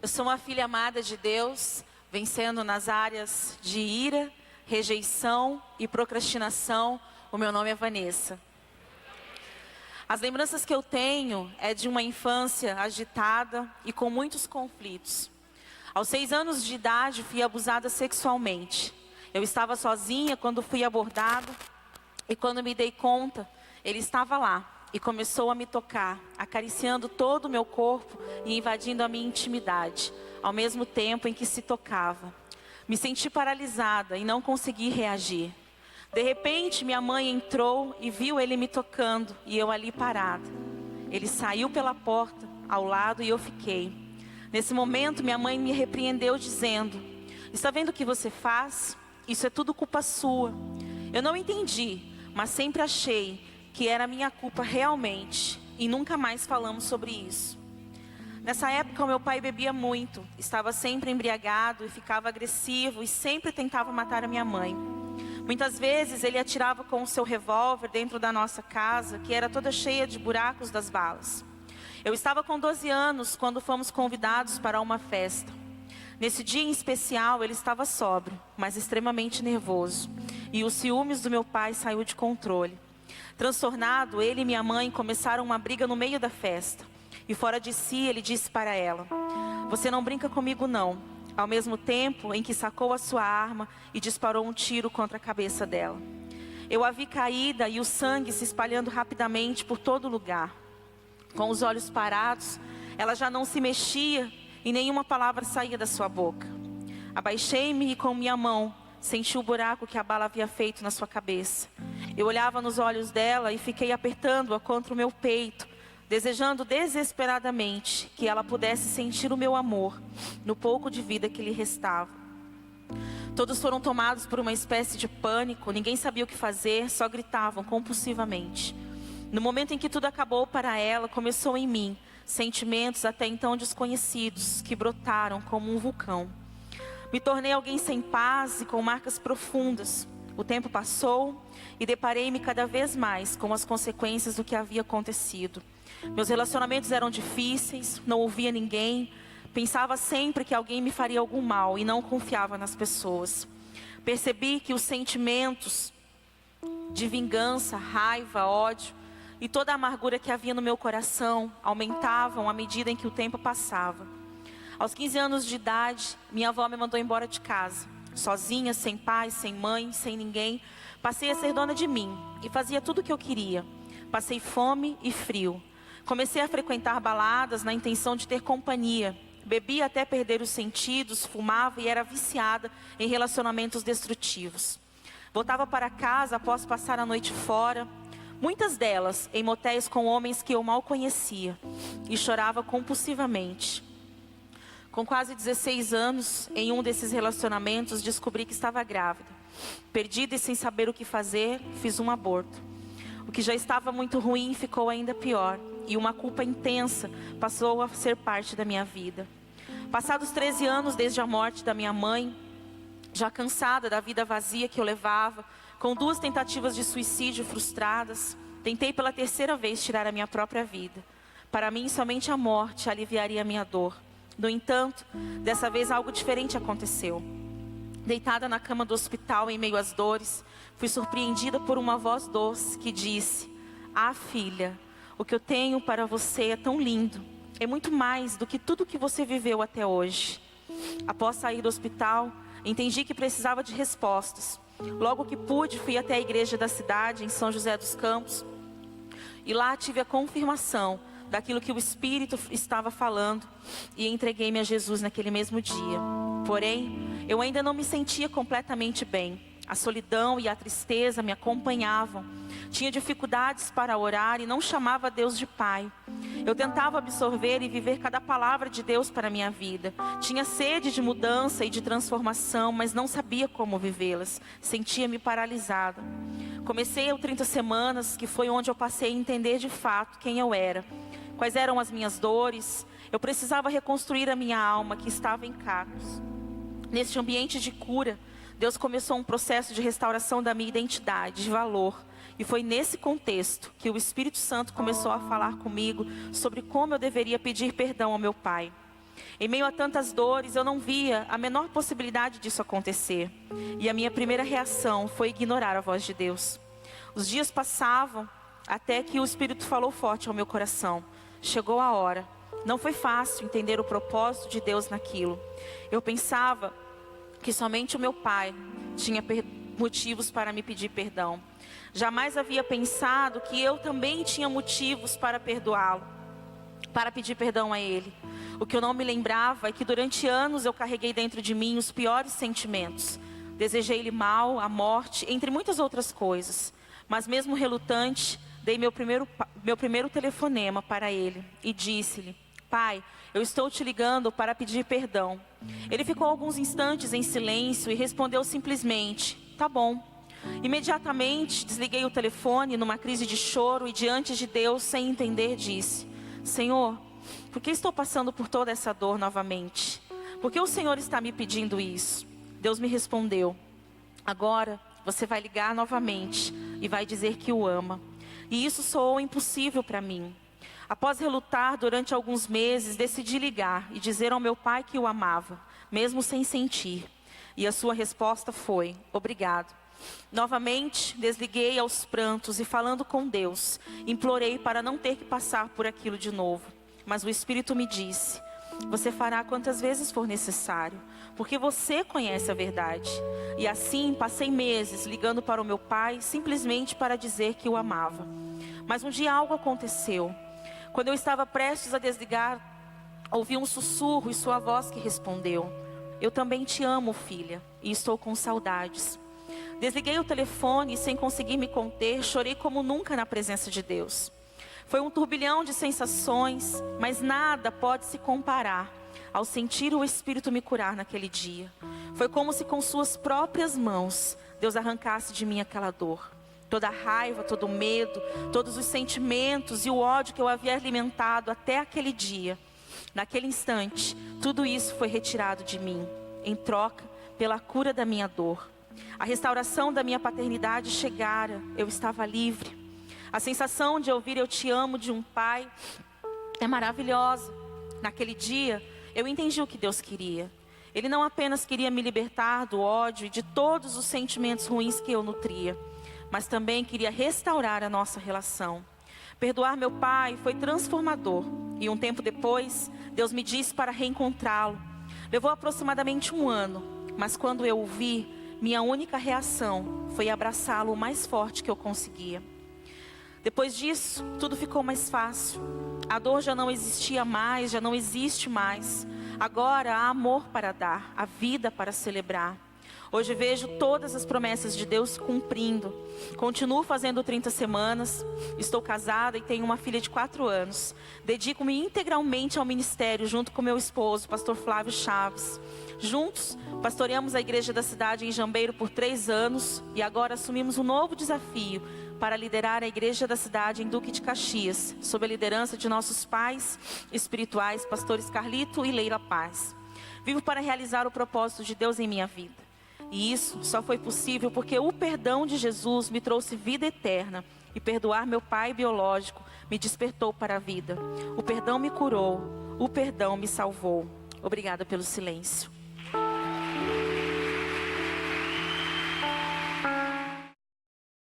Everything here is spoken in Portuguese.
Eu sou uma filha amada de Deus, vencendo nas áreas de ira, rejeição e procrastinação. O meu nome é Vanessa. As lembranças que eu tenho é de uma infância agitada e com muitos conflitos. Aos 6 anos de idade, fui abusada sexualmente. Eu estava sozinha quando fui abordada e quando me dei conta, ele estava lá. E começou a me tocar, acariciando todo o meu corpo e invadindo a minha intimidade, ao mesmo tempo em que se tocava. Me senti paralisada e não consegui reagir. De repente, minha mãe entrou e viu ele me tocando e eu ali parada. Ele saiu pela porta ao lado e eu fiquei. Nesse momento, minha mãe me repreendeu dizendo: "Está vendo o que você faz? Isso é tudo culpa sua." Eu não entendi, mas sempre achei que era minha culpa realmente, e nunca mais falamos sobre isso. Nessa época, o meu pai bebia muito, estava sempre embriagado e ficava agressivo e sempre tentava matar a minha mãe. Muitas vezes ele atirava com o seu revólver dentro da nossa casa, que era toda cheia de buracos das balas. Eu estava com 12 anos quando fomos convidados para uma festa. Nesse dia em especial, ele estava sóbrio, mas extremamente nervoso, e os ciúmes do meu pai saiu de controle. Transtornado, ele e minha mãe começaram uma briga no meio da festa. E fora de si, ele disse para ela: "Você não brinca comigo não." Ao mesmo tempo em que sacou a sua arma e disparou um tiro contra a cabeça dela. Eu a vi caída e o sangue se espalhando rapidamente por todo lugar. Com os olhos parados, ela já não se mexia e nenhuma palavra saía da sua boca. Abaixei-me e com minha mão senti o buraco que a bala havia feito na sua cabeça. Eu olhava nos olhos dela e fiquei apertando-a contra o meu peito, desejando desesperadamente que ela pudesse sentir o meu amor no pouco de vida que lhe restava. Todos foram tomados por uma espécie de pânico, ninguém sabia o que fazer, só gritavam compulsivamente. No momento em que tudo acabou para ela, começou em mim sentimentos até então desconhecidos que brotaram como um vulcão. Me tornei alguém sem paz e com marcas profundas. O tempo passou e deparei-me cada vez mais com as consequências do que havia acontecido. Meus relacionamentos eram difíceis, não ouvia ninguém, pensava sempre que alguém me faria algum mal e não confiava nas pessoas. Percebi que os sentimentos de vingança, raiva, ódio e toda a amargura que havia no meu coração aumentavam à medida em que o tempo passava. Aos 15 anos de idade, minha avó me mandou embora de casa. Sozinha, sem pai, sem mãe, sem ninguém, passei a ser dona de mim e fazia tudo o que eu queria. Passei fome e frio. Comecei a frequentar baladas na intenção de ter companhia. Bebia até perder os sentidos, fumava e era viciada em relacionamentos destrutivos. Voltava para casa após passar a noite fora, muitas delas em motéis com homens que eu mal conhecia, e chorava compulsivamente. Com quase 16 anos, em um desses relacionamentos, descobri que estava grávida. Perdida e sem saber o que fazer, fiz um aborto. O que já estava muito ruim ficou ainda pior, e uma culpa intensa passou a ser parte da minha vida. Passados 13 anos desde a morte da minha mãe, já cansada da vida vazia que eu levava, com 2 tentativas de suicídio frustradas, tentei pela 3ª vez tirar a minha própria vida. Para mim, somente a morte aliviaria a minha dor. No entanto, dessa vez algo diferente aconteceu. Deitada na cama do hospital em meio às dores, fui surpreendida por uma voz doce que disse: "Ah, filha, o que eu tenho para você é tão lindo. É muito mais do que tudo que você viveu até hoje." Após sair do hospital, entendi que precisava de respostas. Logo que pude, fui até a igreja da cidade, em São José dos Campos, e lá tive a confirmação daquilo que o Espírito estava falando, e entreguei-me a Jesus naquele mesmo dia. Porém, eu ainda não me sentia completamente bem. A solidão e a tristeza me acompanhavam. Tinha dificuldades para orar e não chamava Deus de Pai. Eu tentava absorver e viver cada palavra de Deus para a minha vida. Tinha sede de mudança e de transformação, mas não sabia como vivê-las. Sentia-me paralisada. Comecei o 30 Semanas, que foi onde eu passei a entender de fato quem eu era. Quais eram as minhas dores? Eu precisava reconstruir a minha alma que estava em cacos. Neste ambiente de cura, Deus começou um processo de restauração da minha identidade, de valor. E foi nesse contexto que o Espírito Santo começou a falar comigo sobre como eu deveria pedir perdão ao meu pai. Em meio a tantas dores, eu não via a menor possibilidade disso acontecer. E a minha primeira reação foi ignorar a voz de Deus. Os dias passavam até que o Espírito falou forte ao meu coração. Chegou a hora. Não foi fácil entender o propósito de Deus naquilo. Eu pensava que somente o meu pai tinha motivos para me pedir perdão. Jamais havia pensado que eu também tinha motivos para perdoá-lo, para pedir perdão a ele. O que eu não me lembrava é que durante anos eu carreguei dentro de mim os piores sentimentos. Desejei-lhe mal, a morte, entre muitas outras coisas. Mas mesmo relutante, dei meu primeiro telefonema para ele e disse-lhe: Pai, eu estou te ligando para pedir perdão. Ele ficou alguns instantes em silêncio e respondeu simplesmente: tá bom. Imediatamente desliguei o telefone numa crise de choro e diante de Deus, sem entender, disse: Senhor, por que estou passando por toda essa dor novamente? Por que o Senhor está me pedindo isso? Deus me respondeu: agora você vai ligar novamente e vai dizer que o ama. E isso soou impossível para mim. Após relutar durante alguns meses, decidi ligar e dizer ao meu pai que o amava, mesmo sem sentir. E a sua resposta foi: obrigado. Novamente, desliguei aos prantos e falando com Deus, implorei para não ter que passar por aquilo de novo. Mas o Espírito me disse: você fará quantas vezes for necessário, porque você conhece a verdade. E assim, passei meses ligando para o meu pai, simplesmente para dizer que o amava. Mas um dia algo aconteceu. Quando eu estava prestes a desligar, ouvi um sussurro e sua voz que respondeu: eu também te amo, filha, e estou com saudades. Desliguei o telefone e, sem conseguir me conter, chorei como nunca na presença de Deus. Foi um turbilhão de sensações, mas nada pode se comparar ao sentir o Espírito me curar naquele dia. Foi como se com suas próprias mãos Deus arrancasse de mim aquela dor. Toda a raiva, todo o medo, todos os sentimentos e o ódio que eu havia alimentado até aquele dia. Naquele instante, tudo isso foi retirado de mim, em troca pela cura da minha dor. A restauração da minha paternidade chegara, eu estava livre. A sensação de ouvir eu te amo de um pai é maravilhosa. Naquele dia, eu entendi o que Deus queria. Ele não apenas queria me libertar do ódio e de todos os sentimentos ruins que eu nutria, mas também queria restaurar a nossa relação. Perdoar meu pai foi transformador. E um tempo depois, Deus me disse para reencontrá-lo. Levou aproximadamente 1 ano, mas quando eu o vi, minha única reação foi abraçá-lo o mais forte que eu conseguia. Depois disso, tudo ficou mais fácil. A dor já não existia mais, já não existe mais. Agora há amor para dar, a vida para celebrar. Hoje vejo todas as promessas de Deus cumprindo. Continuo fazendo 30 semanas. Estou casada e tenho uma filha de 4 anos. Dedico-me integralmente ao ministério junto com meu esposo, pastor Flávio Chaves. Juntos, pastoreamos a igreja da cidade em Jambeiro por 3 anos. E agora assumimos um novo desafio para liderar a igreja da cidade em Duque de Caxias, sob a liderança de nossos pais espirituais, pastores Carlito e Leila Paz. Vivo para realizar o propósito de Deus em minha vida. E isso só foi possível porque o perdão de Jesus me trouxe vida eterna. E perdoar meu pai biológico me despertou para a vida. O perdão me curou, o perdão me salvou. Obrigada pelo silêncio.